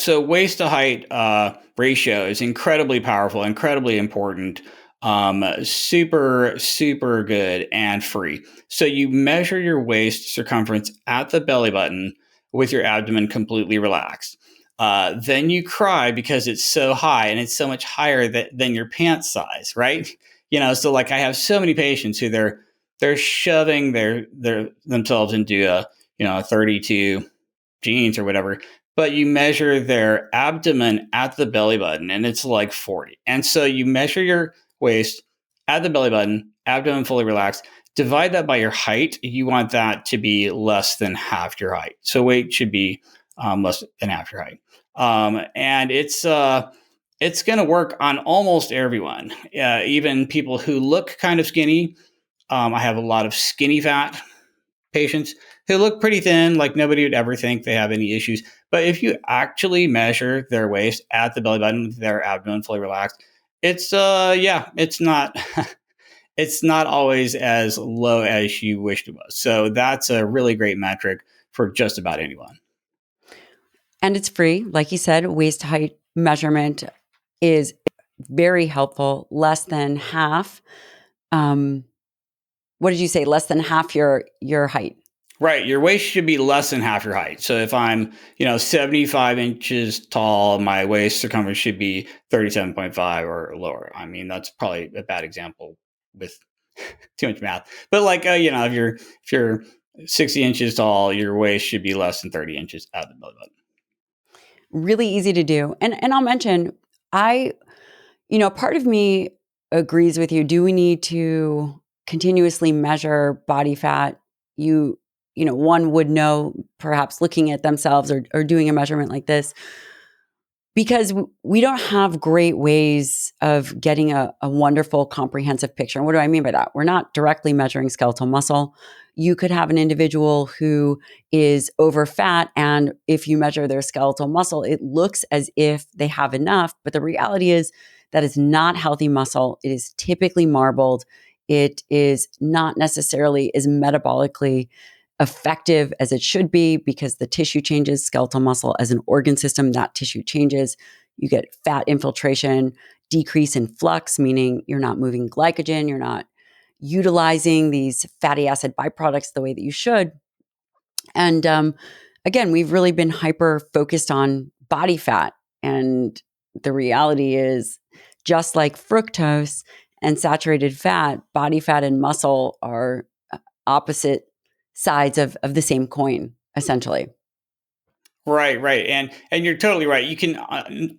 So waist to height ratio is incredibly powerful, incredibly important, super good and free. So you measure your waist circumference at the belly button with your abdomen completely relaxed. Then you cry because it's so high and it's so much higher than your pants size, right? So like I have so many patients who they're shoving their themselves into a 32 jeans or whatever, but you measure their abdomen at the belly button and it's like 40. And so you measure your waist at the belly button, abdomen fully relaxed, divide that by your height. You want that to be less than half your height. So weight should be less than half your height. And it's going to work on almost everyone, even people who look kind of skinny. I have a lot of skinny fat patients who look pretty thin, like nobody would ever think they have any issues. But if you actually measure their waist at the belly button, their abdomen fully relaxed, it's it's not it's not always as low as you wished it was. So that's a really great metric for just about anyone. And it's free. Like you said, waist height measurement is very helpful. Less than half. What did you say? Less than half your height. Right. Your waist should be less than half your height. So if I'm, 75 inches tall, my waist circumference should be 37.5 or lower. I mean, that's probably a bad example with too much math. But like, if you're 60 inches tall, your waist should be less than 30 inches out of the belly button. Really easy to do. And I'll mention, part of me agrees with you. Do we need to continuously measure body fat? One would know, perhaps looking at themselves or doing a measurement like this, because we don't have great ways of getting a wonderful comprehensive picture. And what do I mean by that? We're not directly measuring skeletal muscle. You could have an individual who is over fat, and if you measure their skeletal muscle, it looks as if they have enough, but the reality is that is not healthy muscle. It is typically marbled. It is not necessarily as metabolically effective as it should be because the tissue changes. Skeletal muscle as an organ system, that tissue changes. You get fat infiltration, decrease in flux, meaning you're not moving glycogen, you're not utilizing these fatty acid byproducts the way that you should. And again, we've really been hyper focused on body fat. And the reality is, just like fructose and saturated fat, body fat and muscle are opposite sides of the same coin, essentially. Right. And you're totally right. You can,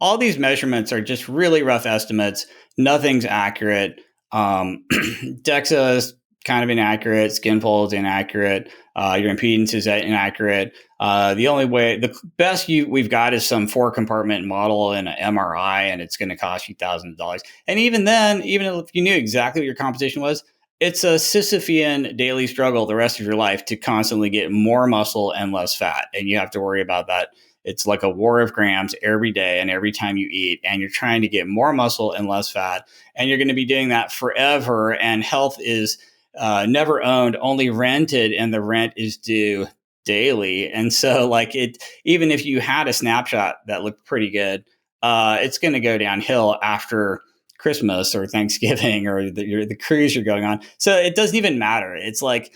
all these measurements are just really rough estimates. Nothing's accurate. DEXA is kind of inaccurate. Skin fold is inaccurate. Your impedance is inaccurate. The best we've got is some 4-compartment model in an MRI, and it's going to cost you thousands of dollars. And even then, even if you knew exactly what your composition was, it's a Sisyphean daily struggle the rest of your life to constantly get more muscle and less fat. And you have to worry about that. It's like a war of grams every day and every time you eat. And you're trying to get more muscle and less fat. And you're going to be doing that forever. And health is never owned, only rented. And the rent is due daily. And so even if you had a snapshot that looked pretty good, it's going to go downhill after Christmas or Thanksgiving or the cruise you're going on. So it doesn't even matter. It's like,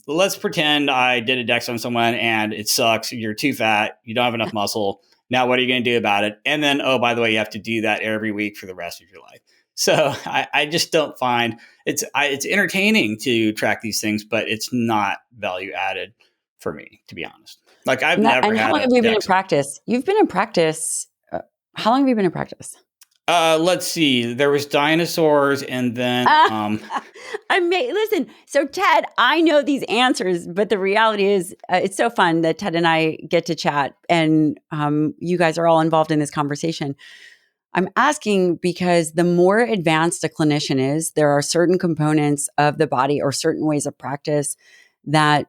let's pretend I did a DEX on someone and it sucks. You're too fat. You don't have enough muscle. Now, what are you going to do about it? And then, oh, by the way, you have to do that every week for the rest of your life. So I just don't find it's entertaining to track these things, but it's not value added for me, to be honest. Like I've never had. How long have you been in practice? You've been in practice. How long have you been in practice? Let's see. There was dinosaurs, and then listen. So Ted, I know these answers, but the reality is, it's so fun that Ted and I get to chat, and you guys are all involved in this conversation. I'm asking because the more advanced a clinician is, there are certain components of the body or certain ways of practice that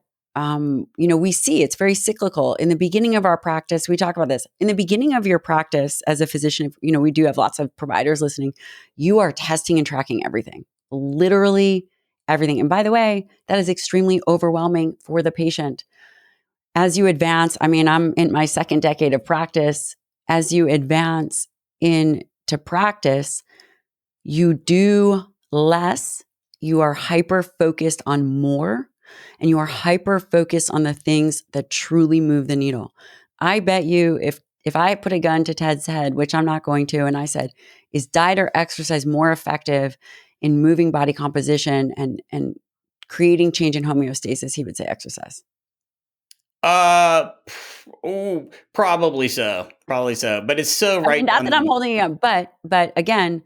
we see. It's very cyclical. In the beginning of our practice, we talk about this. In the beginning of your practice as a physician, we do have lots of providers listening. You are testing and tracking everything, literally everything. And by the way, that is extremely overwhelming for the patient. As you advance, I'm in my second decade of practice. as you advance into practice, you do less, you are hyper focused on more, and you are hyper focused on the things that truly move the needle. I bet you if I put a gun to Ted's head, which I'm not going to, and I said, is diet or exercise more effective in moving body composition and creating change in homeostasis, he would say exercise. Ooh, probably so. Probably so. But it's so I mean, right not down that I'm the holding it up, but again,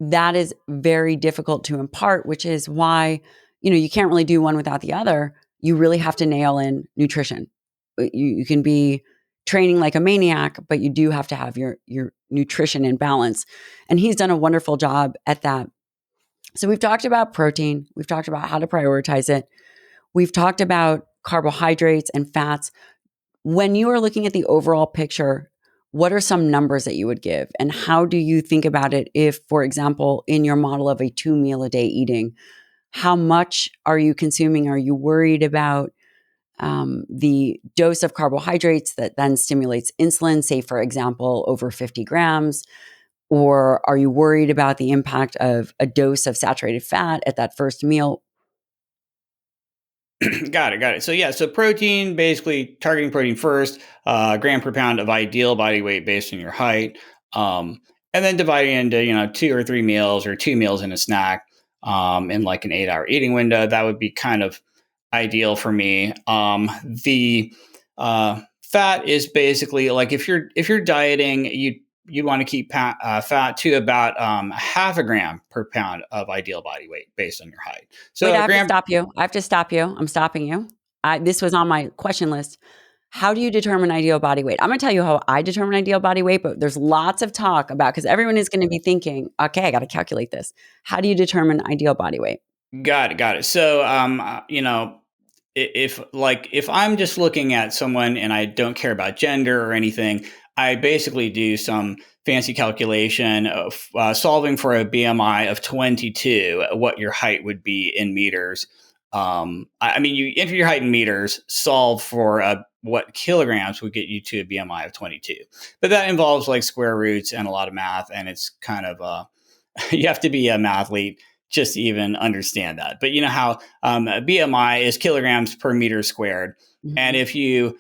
that is very difficult to impart, which is why, you can't really do one without the other. You really have to nail in nutrition. You can be training like a maniac, but you do have to have your nutrition in balance. And he's done a wonderful job at that. So we've talked about protein. We've talked about how to prioritize it. We've talked about carbohydrates and fats. When you are looking at the overall picture, what are some numbers that you would give? And how do you think about it if, for example, in your model of a 2 meal a day eating, how much are you consuming? Are you worried about the dose of carbohydrates that then stimulates insulin, say, for example, over 50 grams? Or are you worried about the impact of a dose of saturated fat at that first meal? Got it. Got it. So yeah, so protein, basically targeting protein first, gram per pound of ideal body weight based on your height, um, and then dividing into 2 or 3 meals or 2 meals and a snack in like an 8 hour eating window. That would be kind of ideal for me. The fat is basically like if you're dieting, you want to keep fat to about half a gram per pound of ideal body weight based on your height. Wait, So I a have to gram. stop you. I have to stop you. I'm stopping you. This was on my question list. How do you determine ideal body weight? I'm going to tell you how I determine ideal body weight, but there's lots of talk about because everyone is going to be thinking, okay, I got to calculate this. How do you determine ideal body weight? Got it, got it. So, if I'm just looking at someone and I don't care about gender or anything, I basically do some fancy calculation of solving for a BMI of 22, what your height would be in meters. I mean, you enter your height in meters, solve for what kilograms would get you to a BMI of 22. But that involves like square roots and a lot of math, and it's kind of you have to be a mathlete just to even understand that. But you know how BMI is kilograms per meter squared. And Mhm. if you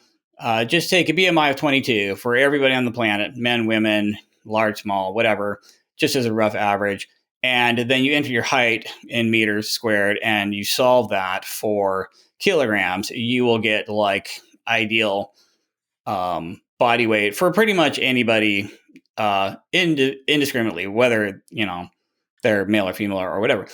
just take a BMI of 22 for everybody on the planet, men, women, large, small, whatever, just as a rough average, and then you enter your height in meters squared and you solve that for kilograms, you will get like ideal body weight for pretty much anybody indiscriminately, whether, they're male or female or whatever.